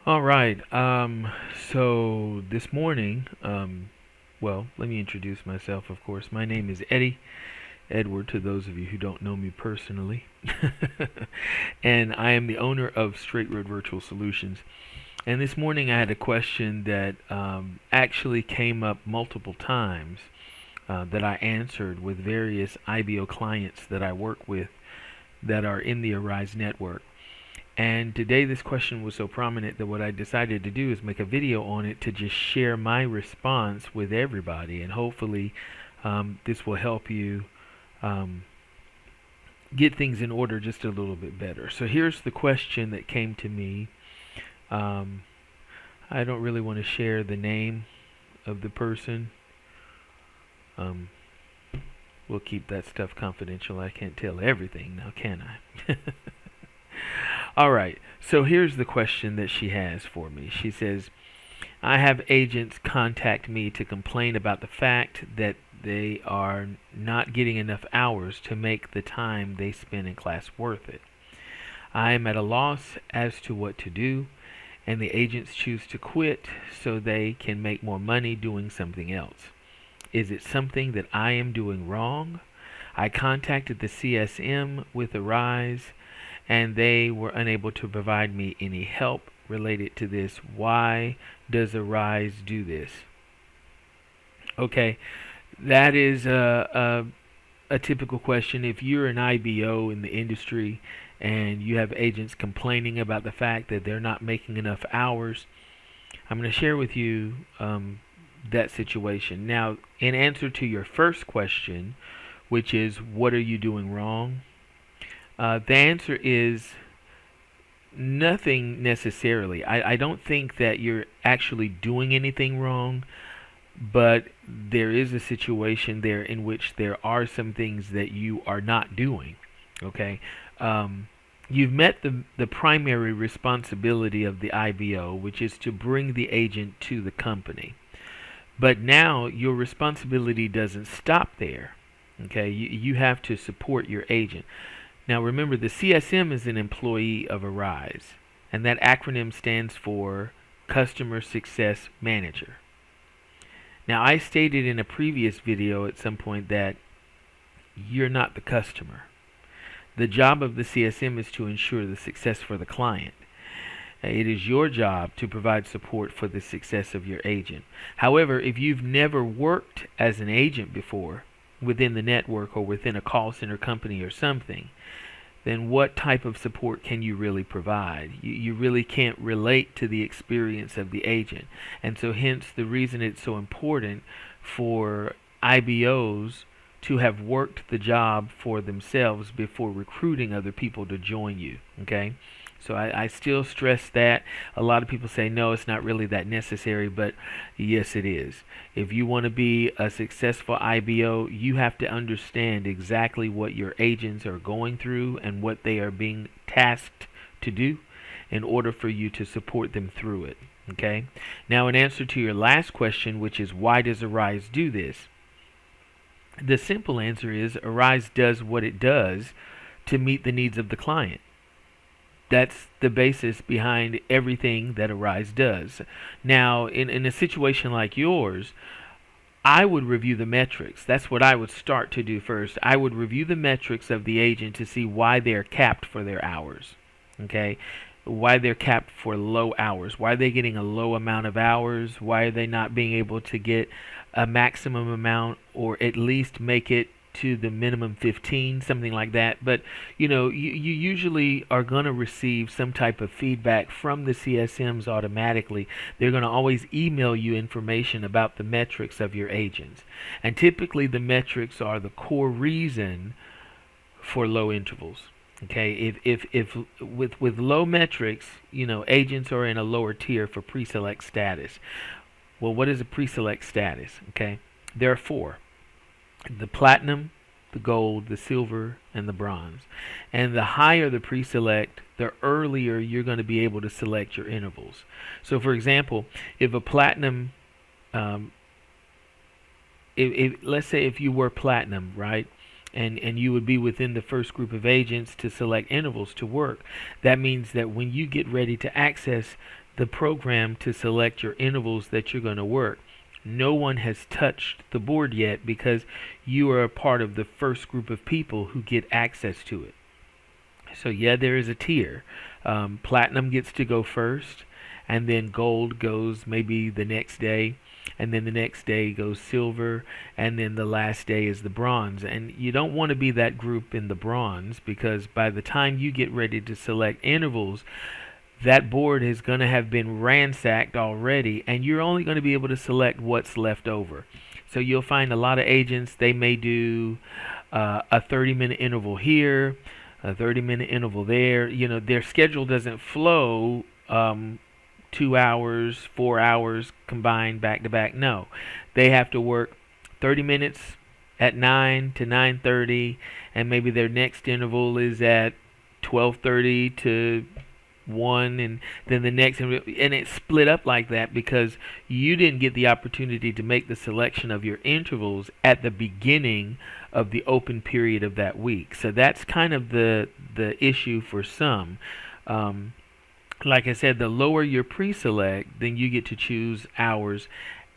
All right. So this morning, well, let me introduce myself, of course. My name is Eddie Edward, to those of you who don't know me personally. And I am the owner of Straight Road Virtual Solutions. And this morning I had a question that actually came up multiple times that I answered with various IBO clients that I work with that are in the Arise network. And today this question was so prominent that what I decided to do is make a video on it to just share my response with everybody. And hopefully this will help you um, get things in order just a little bit better. So here's the question that came to me. Um, I don't really want to share the name of the person. Um, we'll keep that stuff confidential. I can't tell everything now, can I? All right, so here's the question that she has for me. She says, I have agents contact me to complain about the fact that they are not getting enough hours to make the time they spend in class worth it. I am at a loss as to what to do, and the agents choose to quit so they can make more money doing something else. Is it something that I am doing wrong? I contacted the CSM with Arise and they were unable to provide me any help related to this. Why does Arise do this? Okay, that is a typical question. If you're an IBO in the industry and you have agents complaining about the fact that they're not making enough hours, I'm going to share with you that situation. Now, in answer to your first question, which is what are you doing wrong? The answer is nothing necessarily. I don't think that you're actually doing anything wrong, but there is a situation there in which there are some things that you are not doing. Okay? You've met the primary responsibility of the IBO, which is to bring the agent to the company. But now your responsibility doesn't stop there. Okay? You have to support your agent. Now remember, the CSM is an employee of Arise, and that acronym stands for Customer Success Manager. Now I stated in a previous video at some point that you're not the customer. The job of the CSM is to ensure the success for the client. It is your job to provide support for the success of your agent. However, if you've never worked as an agent before, within the network or within a call center company or something, then what type of support can you really provide? You really can't relate to the experience of the agent. And so hence the reason it's so important for IBOs to have worked the job for themselves before recruiting other people to join you. Okay? So I still stress that. A lot of people say, no, it's not really that necessary, but yes, it is. If you want to be a successful IBO, you have to understand exactly what your agents are going through and what they are being tasked to do in order for you to support them through it. Okay? Now, in answer to your last question, which is why does Arise do this? The simple answer is Arise does what it does to meet the needs of the client. That's the basis behind everything that Arise does. Now, in a situation like yours, I would review the metrics. That's what I would start to do first. I would review the metrics of the agent to see why they're capped for their hours. Okay? Why they're capped for low hours. Why are they getting a low amount of hours? Why are they not being able to get a maximum amount or at least make it to the minimum 15, something like that. But you usually are going to receive some type of feedback from the CSMs automatically. They're going to always email you information about the metrics of your agents, and typically the metrics are the core reason for low intervals. Okay, if with low metrics, agents are in a lower tier for Preselect Status. Well, what is a Preselect Status? Okay, there are four: the platinum, the gold, the silver, and the bronze. And the higher the pre-select, the earlier you're going to be able to select your intervals. So for example, if a platinum, um, if let's say if you were platinum, right? And you would be within the first group of agents to select intervals to work. That means that when you get ready to access the program to select your intervals that you're going to work. No one has touched the board yet because you are a part of the first group of people who get access to it. So yeah, there is a tier. Platinum gets to go first, and then gold goes maybe the next day, and then the next day goes silver, and then the last day is the bronze. And you don't want to be that group in the bronze, because by the time you get ready to select intervals, that board is going to have been ransacked already, and you're only going to be able to select what's left over. So you'll find a lot of agents, they may do a 30-minute interval here, a 30-minute interval there. You know, their schedule doesn't flow 2 hours, 4 hours combined back to back. No, they have to work 30 minutes at 9 to 9:30, and maybe their next interval is at 12:30 to 1, and then the next, and it's split up like that because you didn't get the opportunity to make the selection of your intervals at the beginning of the open period of that week. So that's kind of the issue for some. Like I said, the lower your pre-select, then you get to choose hours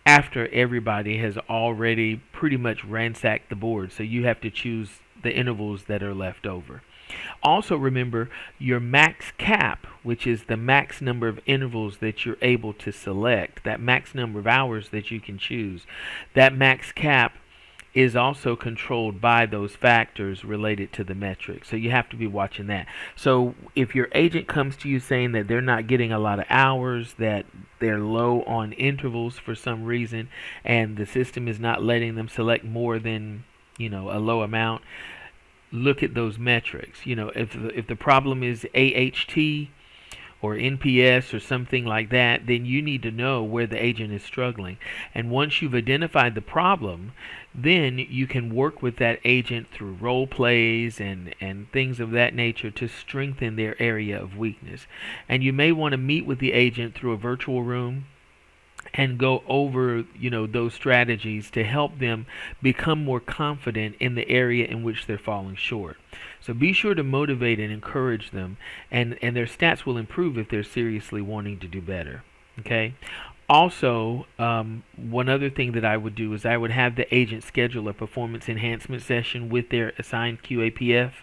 after everybody has already pretty much ransacked the board. So you have to choose the intervals that are left over. Also remember your max cap, which is the max number of intervals that you're able to select, that max number of hours that you can choose. That max cap is also controlled by those factors related to the metric. So you have to be watching that. So if your agent comes to you saying that they're not getting a lot of hours, that they're low on intervals for some reason, and the system is not letting them select more than, a low amount, look at those metrics. If the problem is AHT or NPS or something like that, then you need to know where the agent is struggling. And once you've identified the problem, then you can work with that agent through role plays and things of that nature to strengthen their area of weakness. And you may want to meet with the agent through a virtual room and go over those strategies to help them become more confident in the area in which they're falling short. So be sure to motivate and encourage them, and their stats will improve if they're seriously wanting to do better. Okay. Also, one other thing that I would do is I would have the agent schedule a performance enhancement session with their assigned QAPF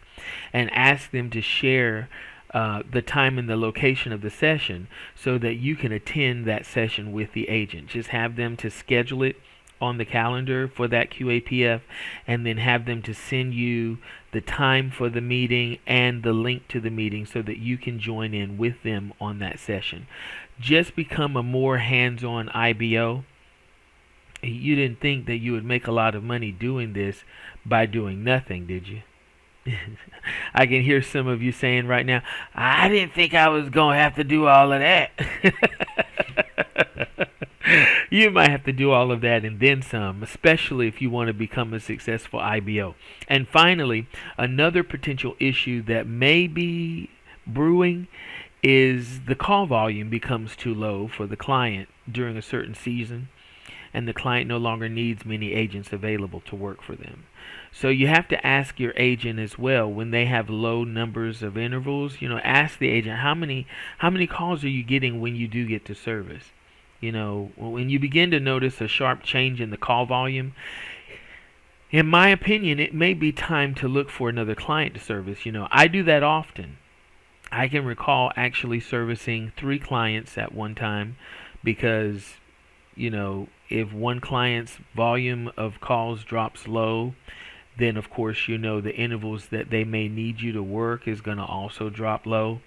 and ask them to share the time and the location of the session so that you can attend that session with the agent. Just have them to schedule it on the calendar for that QAPF, and then have them to send you the time for the meeting and the link to the meeting so that you can join in with them on that session. Just become a more hands-on IBO. You didn't think that you would make a lot of money doing this by doing nothing, did you? I can hear some of you saying right now, I didn't think I was going to have to do all of that. You might have to do all of that and then some, especially if you want to become a successful IBO. And finally, another potential issue that may be brewing is the call volume becomes too low for the client during a certain season, and the client no longer needs many agents available to work for them. So you have to ask your agent as well, when they have low numbers of intervals, ask the agent, how many calls are you getting when you do get to service? When you begin to notice a sharp change in the call volume, in my opinion, it may be time to look for another client to service. I do that often. I can recall actually servicing 3 clients at one time because, if one client's volume of calls drops low, then of course the intervals that they may need you to work is going to also drop low.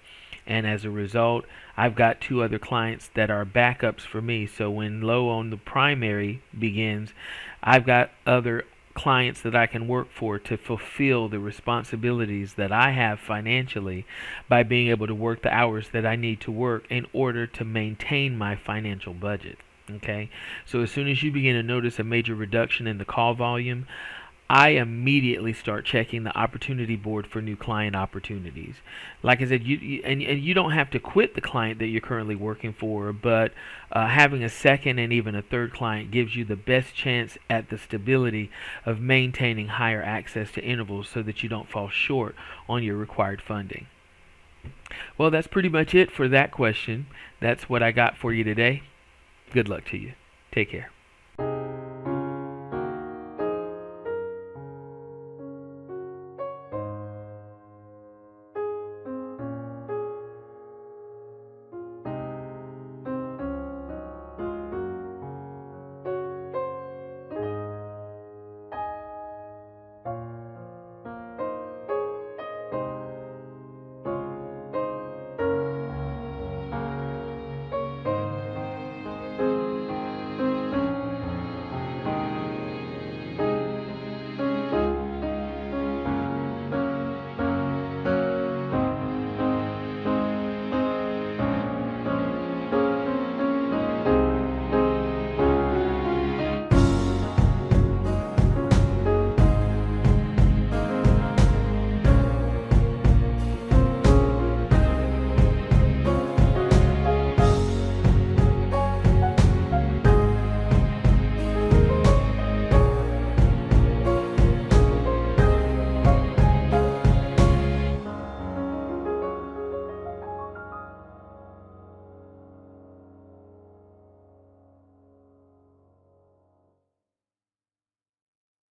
And as a result, I've got 2 other clients that are backups for me. So when low on the primary begins, I've got other clients that I can work for to fulfill the responsibilities that I have financially by being able to work the hours that I need to work in order to maintain my financial budget. Okay, so as soon as you begin to notice a major reduction in the call volume, I immediately start checking the opportunity board for new client opportunities. Like I said, you don't have to quit the client that you're currently working for, but having a second and even a third client gives you the best chance at the stability of maintaining higher access to intervals so that you don't fall short on your required funding. Well, that's pretty much it for that question. That's what I got for you today. Good luck to you. Take care.